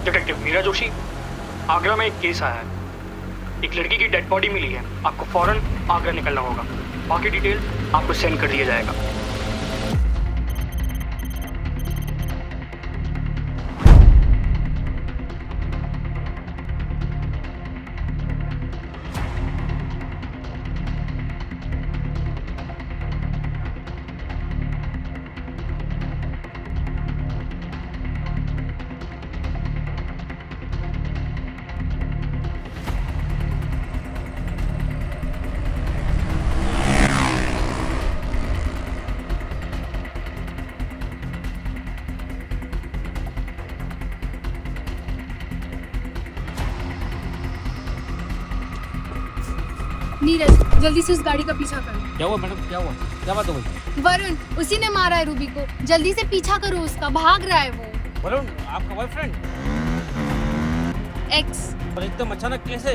Detective Meera Joshi, Agra में एक case आया है। एक लड़की की डेड बॉडी मिली है। आपको फौरन आगरा निकलना होगा। बाकी डिटेल आपको सेंड कर दिया जाएगा। नीरज, जल्दी से उस गाड़ी का पीछा करो। क्या हुआ मैडम, क्या हुआ, क्या बात हो गई? वरुण, उसी ने मारा है रूबी को। जल्दी से पीछा करो उसका, भाग रहा है वो। वरुण, आपका बॉयफ्रेंड? एक्स। पर एकदम अचानक कैसे?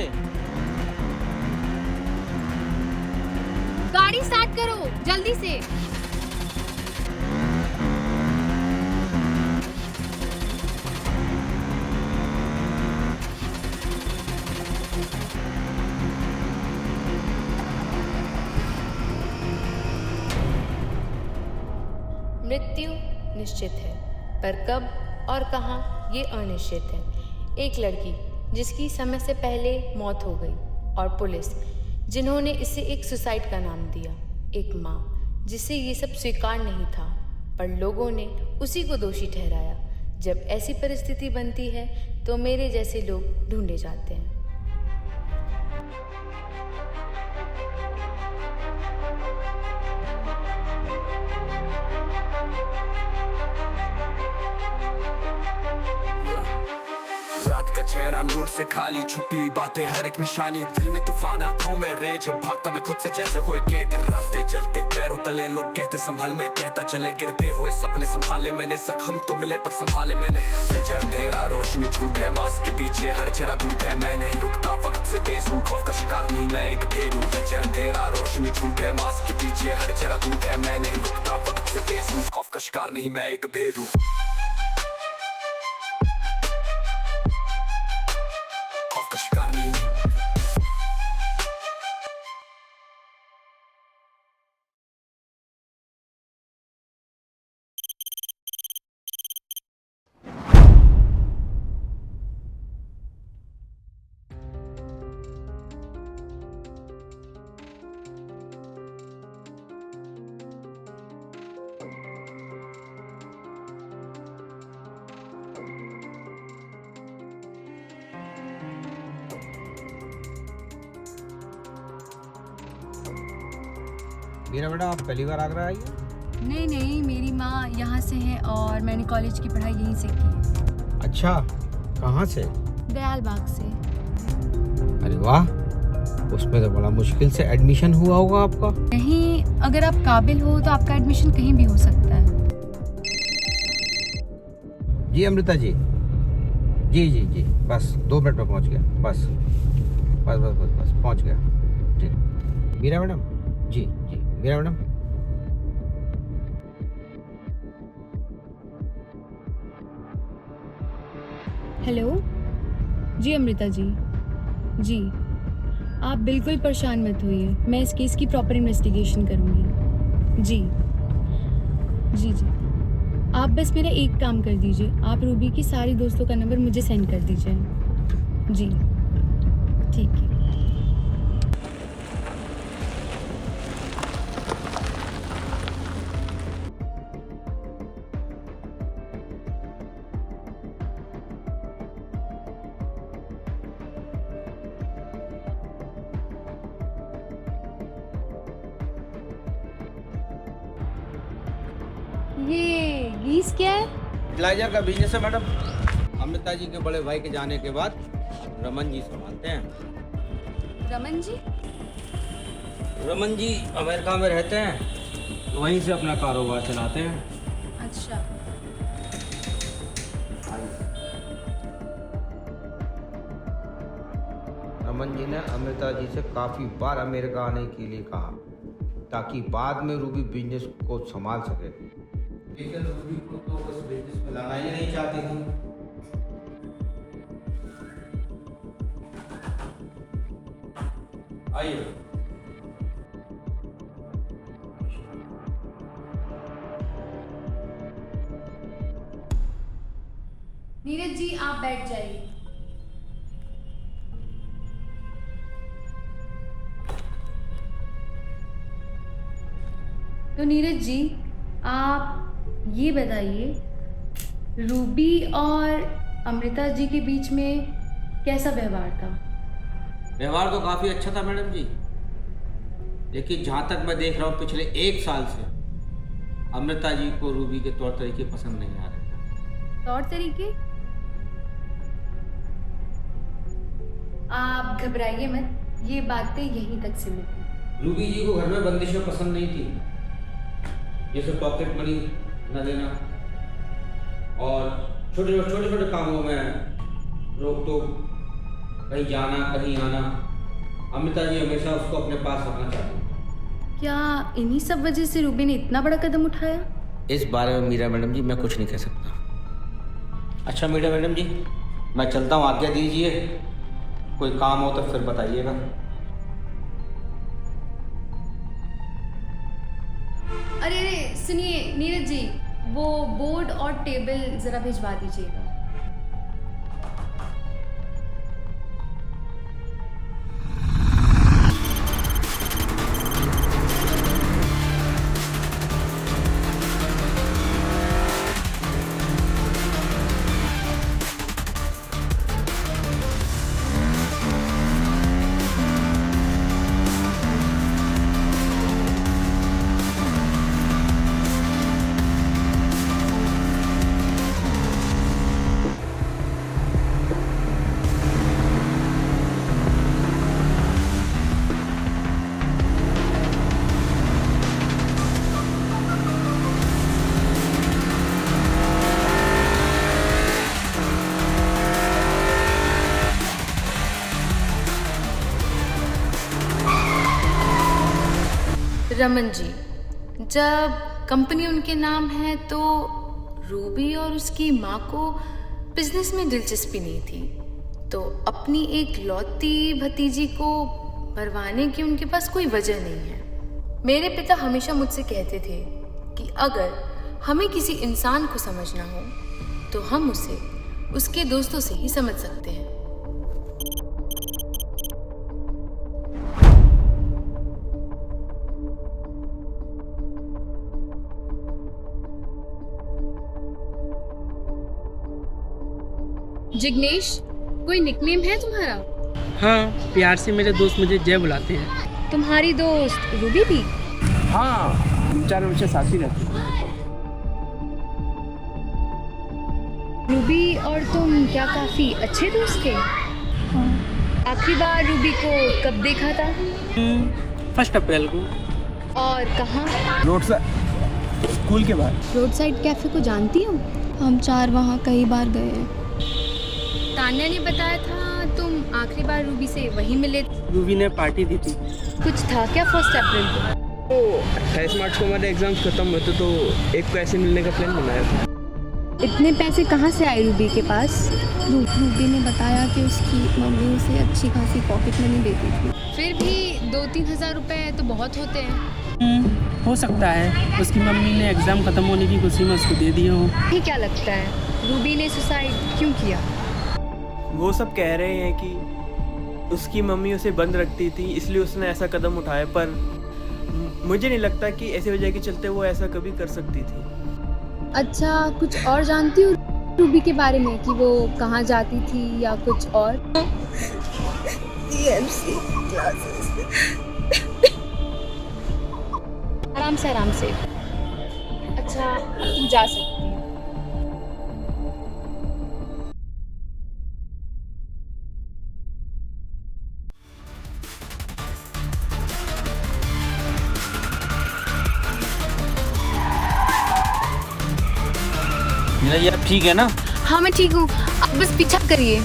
गाड़ी स्टार्ट करो जल्दी से। मृत्यु निश्चित है, पर कब और कहाँ ये अनिश्चित है। एक लड़की जिसकी समय से पहले मौत हो गई, और पुलिस जिन्होंने इसे एक सुसाइड का नाम दिया। एक माँ जिसे ये सब स्वीकार नहीं था, पर लोगों ने उसी को दोषी ठहराया। जब ऐसी परिस्थिति बनती है तो मेरे जैसे लोग ढूंढे जाते हैं। रात का चेहरा नूर से खाली, छुपी बातें हर एक निशानी। दिल में तूफान, आंखों में रेज, भागता मैं खुद से जैसे कोई कैद। रास्ते चलते पैरों तले लोग कहते संभाल, मैं कहता चले गिरते हुए सपने संभाले मैंने। जख्म तो मिले पर संभाले मैंने। जब तेरा रोशनी छूट है, मास्क के पीछे हर चेहरा ढूंढ है। मैं नहीं रुकता वक्त से तेज हूँ, खौफ का शिकार नहीं मैं एक भेड़ हूँ। जब तेरा रोशनी छूट है, मास्क के पीछे हर चेहरा ढूंढ है। मैं नहीं रुकता वक्त से तेज हूँ, खौफ का शिकार नहीं मैं एक भेड़ हूँ। मीरा बेटा, आप पहली बार आगरा आई है? नहीं नहीं, मेरी माँ यहाँ से है और मैंने कॉलेज की पढ़ाई यहीं से की है। अच्छा, कहाँ से? दयाल बाग से। अरे वाह, उसमें तो बड़ा मुश्किल से एडमिशन हुआ होगा आपका। नहीं, अगर आप काबिल हो तो आपका एडमिशन कहीं भी हो सकता है। जी अमृता जी, जी जी जी, बस 2 मिनट में पहुंच गया। बस बस बस बस बस पहुंच गया। ठीक, मीरा मैडम। जी जी, मीरा मैडम। हेलो जी अमृता जी। जी, आप बिल्कुल परेशान मत होइए, मैं इस केस की प्रॉपर इन्वेस्टिगेशन करूँगी। जी जी जी, आप बस मेरा एक काम कर दीजिए, आप रूबी की सारी दोस्तों का नंबर मुझे सेंड कर दीजिए। जी ठीक है। ये गीस क्या है? फर्टिलाइजर का बिजनेस है मैडम। अमृता जी के बड़े भाई के जाने के बाद रमन जी संभालते हैं। रमन जी? रमन जी अमेरिका में रहते हैं, वहीं से अपना कारोबार चलाते हैं। अच्छा। रमन जी ने अमृता जी से काफ़ी बार अमेरिका आने के लिए कहा ताकि बाद में रूबी बिजनेस को संभाल सके, लेकिन रूबी को तो उस बिजनेस में लाना ही नहीं चाहती थी। आइए। नीरज जी आप बैठ जाइए। तो नीरज जी, आप ये बताइए, रूबी और अमृता जी के बीच में कैसा व्यवहार था? व्यवहार तो काफ़ी अच्छा था मैडम जी, लेकिन जहाँ तक मैं देख रहा हूँ पिछले 1 साल से अमृता जी को रूबी के तौर तरीके पसंद नहीं आ रहे। तौर तरीके? आप घबराइए मत, ये बातें यहीं तक सीमित हैं। रूबी जी को घर में बंदिशें पसंद नहीं थी, जैसे पॉकेट मनी न देना और छोटे छोटे कामों में रोक टोक, कहीं जाना कहीं आना। अमृता जी हमेशा उसको अपने पास रखना चाहती थी। क्या इन्हीं सब वजह से रूबी ने इतना बड़ा कदम उठाया? इस बारे में मीरा मैडम जी मैं कुछ नहीं कह सकता। अच्छा मीरा मैडम जी, मैं चलता हूँ, आज्ञा दीजिए। कोई काम हो तो फिर बताइएगा। अरे अरे सुनिए नीरज जी, वो बोर्ड और टेबल जरा भिजवा दीजिएगा। रमन जी, जब कंपनी उनके नाम है तो रूबी और उसकी माँ को बिजनेस में दिलचस्पी नहीं थी, तो अपनी एक लौती भतीजी को मरवाने की उनके पास कोई वजह नहीं है। मेरे पिता हमेशा मुझसे कहते थे कि अगर हमें किसी इंसान को समझना हो तो हम उसे उसके दोस्तों से ही समझ सकते हैं। जिग्नेश, कोई निकनेम है तुम्हारा? हाँ, प्यार से मेरे दोस्त मुझे जय बुलाते हैं। तुम्हारी दोस्त रूबी भी? हाँ, 4 वर्ष साथ ही रहते हैं। रूबी और तुम क्या काफ़ी अच्छे दोस्त थे? आखिरी बार रूबी को कब देखा था 1 अप्रैल को। और कहाँ? रोड साइड स्कूल के बाहर। रोड साइड कैफ़े को जानती हो? हम 4 वहाँ कई बार गए हैं। तान्या ने बताया था तुम आखिरी बार रूबी से वहीं मिले। रूबी ने पार्टी दी थी। कुछ था क्या 1 अप्रैल को? 28 मार्च को हमारे एग्जाम्स खत्म हुए थे तो एक को ऐसे मिलने का प्लान बनाया था। इतने पैसे कहाँ से आए रूबी के पास? रूबी ने बताया कि उसकी मम्मी उसे अच्छी खासी पॉकेट मनी देती थी। फिर भी 2-3 हज़ार रुपए तो बहुत होते हैं। हो सकता है उसकी मम्मी ने एग्ज़ाम ख़त्म होने की खुशी में उसको दे दिए हो। ये क्या लगता है रूबी ने सुसाइड क्यों किया? वो सब कह रहे हैं कि उसकी मम्मी उसे बंद रखती थी इसलिए उसने ऐसा कदम उठाया, पर मुझे नहीं लगता कि ऐसी वजह के चलते वो ऐसा कभी कर सकती थी। अच्छा, कुछ और जानती हो रूबी के बारे में कि वो कहाँ जाती थी या कुछ और? आराम से आराम से। अच्छा, तुम जा सकती हो। मीरा जी आप ठीक है ना? हाँ मैं ठीक हूँ, आप बस पीछा करिए।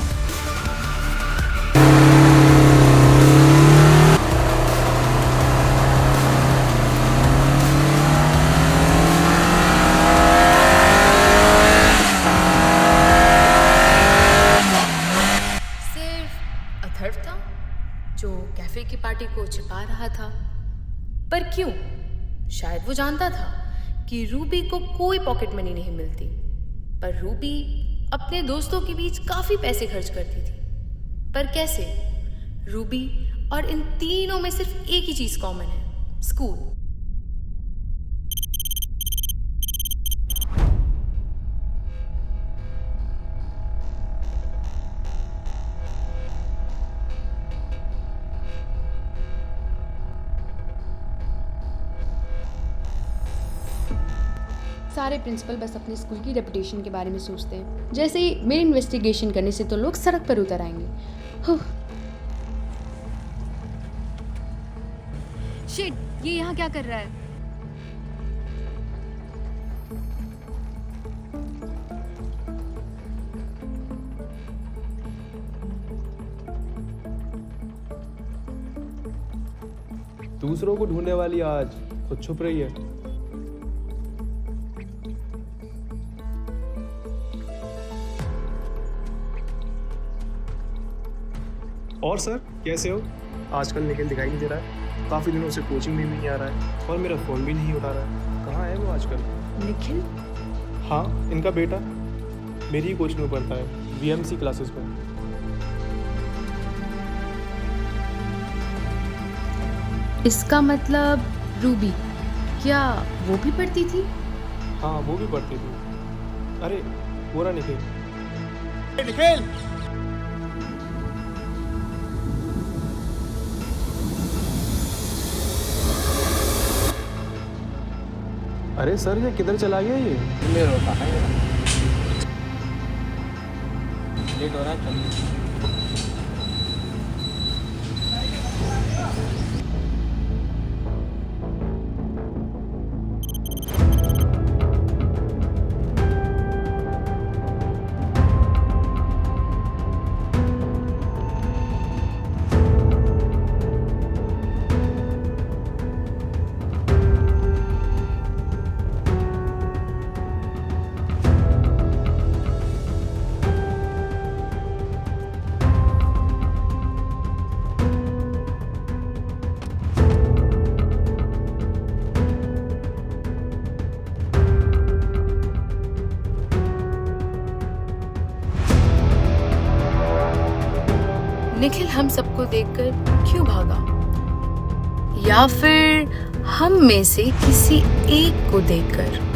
सिर्फ अथर्व था जो कैफे की पार्टी को छिपा रहा था, पर क्यों? शायद वो जानता था कि रूबी को कोई पॉकेट मनी नहीं मिलती, पर रूबी अपने दोस्तों के बीच काफी पैसे खर्च करती थी। पर कैसे? रूबी और इन तीनों में सिर्फ एक ही चीज कॉमन है, स्कूल। सारे प्रिंसिपल बस अपने स्कूल की रेपुटेशन के बारे में सोचते हैं। जैसे ही मेरी इन्वेस्टिगेशन करने से तो लोग सड़क पर उतर आएंगे। शिट, ये यहाँ क्या कर रहा है? दूसरों को ढूंढने वाली आज खुद छुप रही है। और सर कैसे हो? आजकल निखिल दिखाई नहीं दे रहा है, काफ़ी दिनों से कोचिंग में भी नहीं आ रहा है और मेरा फ़ोन भी नहीं उठा रहा है। कहाँ है वो आजकल? निखिल? हाँ, इनका बेटा मेरी ही कोचिंग में पढ़ता है, VMC क्लासेस में। इसका मतलब रूबी, क्या वो भी पढ़ती थी? हाँ, वो भी पढ़ती थी। अरे वो रहा निखिल। निखिल अरे सर ये किधर चला गया ये? मेरा होता है लेट हो रहा है, चलिए। निखिल हम सबको देखकर क्यों भागा? या फिर हम में से किसी एक को देखकर?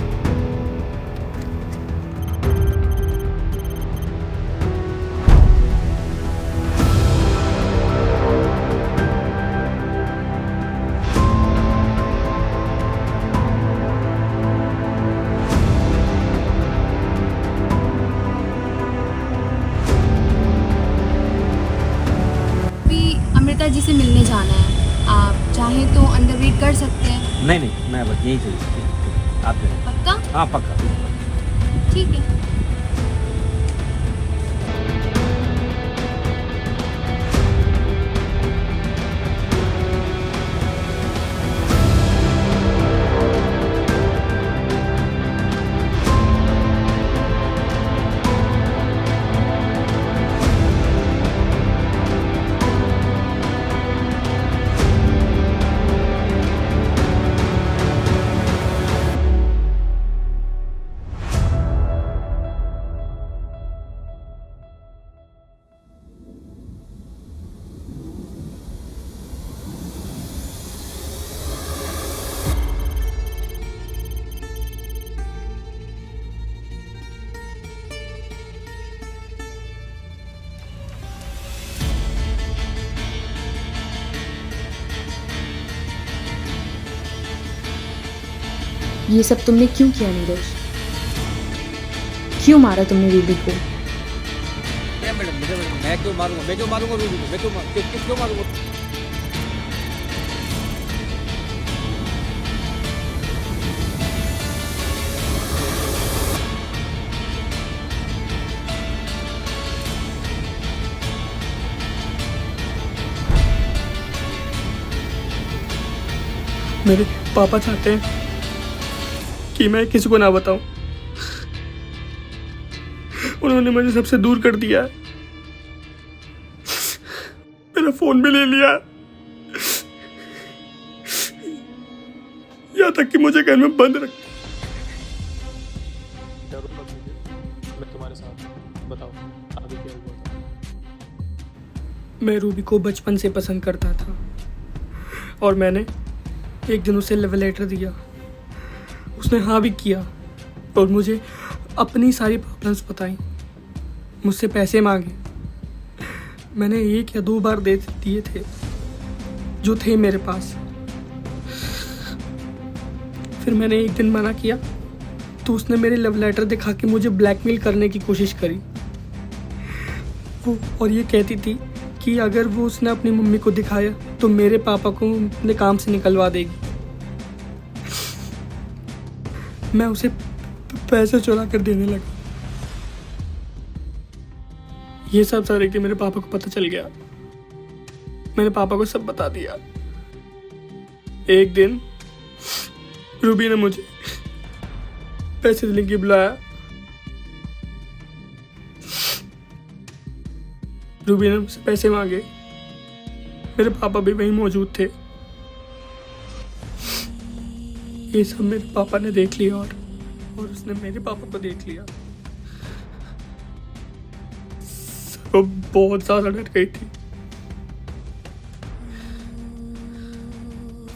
पिताजी से मिलने जाना है। आप चाहें तो अंदर वेट कर सकते हैं। नहीं मैं बस यही सही आप जाइए। पक्का? हाँ पक्का। ठीक है। ये सब तुमने क्यों किया नीरज? क्यों मारा तुमने रूबी को? मैडम मैं क्यों मारूंगा रूबी को? मैं क्यों मारूंगा? मेरे पापा चाहते हैं कि मैं किसी को ना बताऊं। उन्होंने मुझे सबसे दूर कर दिया है। मेरा फोन भी ले लिया, यहाँ तक कि मुझे घर में बंद रख। मैं तुम्हारे साथ, बताओ आगे क्या हुआ था? मैं रूबी को बचपन से पसंद करता था और मैंने एक दिन उसे लव लेटर दिया। उसने हाँ भी किया और मुझे अपनी सारी प्रॉब्लम्स बताई, मुझसे पैसे मांगे। मैंने 1 या 2 बार दे दिए थे जो थे मेरे पास। फिर मैंने एक दिन मना किया तो उसने मेरे लव लेटर दिखा के मुझे ब्लैकमेल करने की कोशिश करी। वो और ये कहती थी कि अगर वो उसने अपनी मम्मी को दिखाया तो मेरे पापा को अपने काम से निकलवा देगी। मैं उसे पैसे चुरा कर देने लगा। ये सब सारे कि मेरे पापा को पता चल गया। मैंने पापा को सब बता दिया। एक दिन रूबी ने मुझे पैसे देने के लिए बुलाया। रूबी ने मुझसे पैसे मांगे। मेरे पापा भी वहीं मौजूद थे। ये सब मेरे पापा ने देख लिया और उसने मेरे पापा को देख लिया। वो बहुत ज्यादा डर गई थी।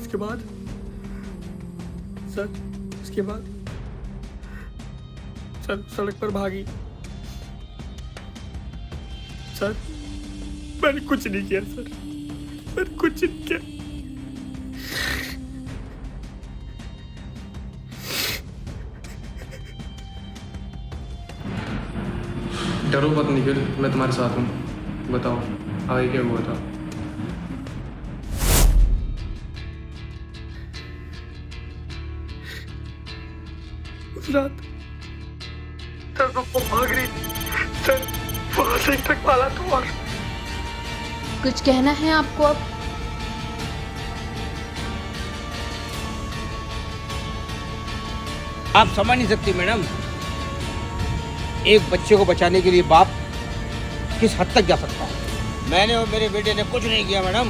उसके बाद सर सड़क पर भागी। सर मैंने कुछ नहीं किया सर, मैंने कुछ नहीं किया। डरो मत निखिल, मैं तुम्हारे साथ हूँ। बताओ आगे क्या हुआ था? उस रात सर वो भाग रही, सर वहां से ट्रक वाला तो और कुछ कहना है आपको अब? आप समझ नहीं सकती मैडम, एक बच्चे को बचाने के लिए बाप किस हद तक जा सकता है। मैंने और मेरे बेटे ने कुछ नहीं किया मैडम,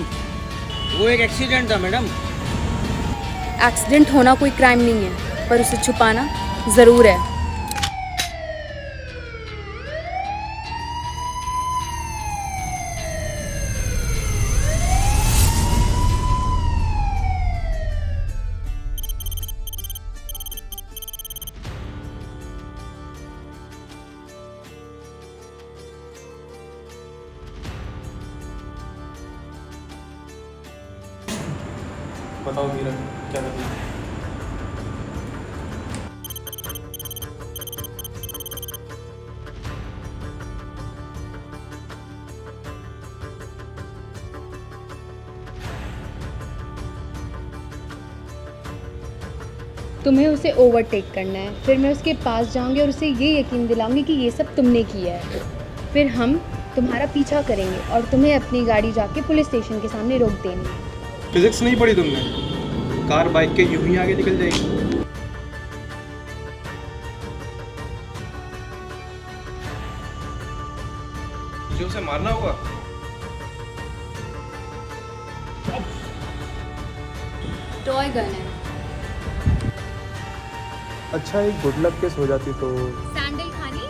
वो एक एक्सीडेंट था मैडम। एक्सीडेंट होना कोई क्राइम नहीं है, पर उसे छुपाना ज़रूर है। बताओ मीरा, क्या करना है? तुम्हें उसे ओवरटेक करना है, फिर मैं उसके पास जाऊंगी और उसे ये यकीन दिलाऊंगी कि ये सब तुमने किया है। फिर हम तुम्हारा पीछा करेंगे और तुम्हें अपनी गाड़ी जाके पुलिस स्टेशन के सामने रोक देनी है। फिजिक्स नहीं पढ़ी तुमने? कार बाइक के यूं ही आगे निकल जाएगी। मुझे उसे मारना होगा। टॉय गन है। अच्छा, एक गुड लक केस हो जाती तो। सैंडल खानी?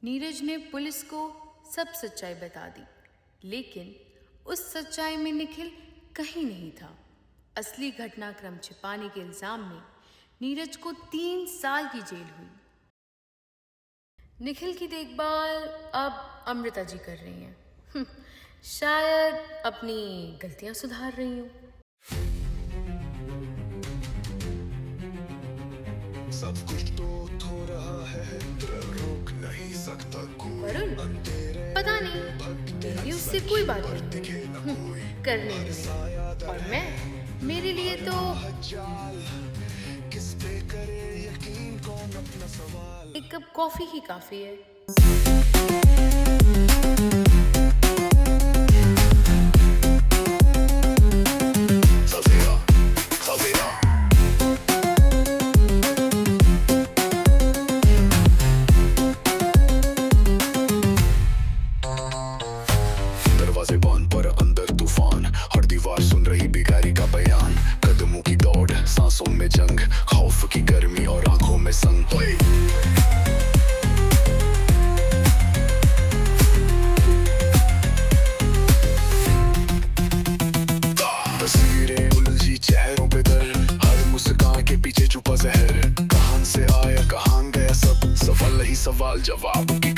नीरज ने पुलिस को सब सच्चाई बता दी, लेकिन उस सच्चाई में निखिल कहीं नहीं था। असली घटनाक्रम छिपाने के इल्जाम में नीरज को 3 साल की जेल हुई। निखिल की देखभाल अब अमृता जी कर रही हैं। शायद अपनी गलतियां सुधार रही हूँ। सब कुछ तो हो रहा है, रोक नहीं सकता कोई। वरुण, पता नहीं मेरी उससे कोई बात नहीं करने दे। और मैं, मेरे लिए तो एक कप कॉफी ही काफी है। दरवाजे बंद पर अंदर तूफान, हर दीवार सुन रही बेगारी का बयान। कदमों की दौड़, सांसों में जंग, खौफ की गर्मी और आंखों में संग। तस्वीरें उलझी चेहरों पे दर, हर मुस्कान के पीछे छुपा जहर। कहां से आया कहां गया सब, सवाल ही सवाल जवाब की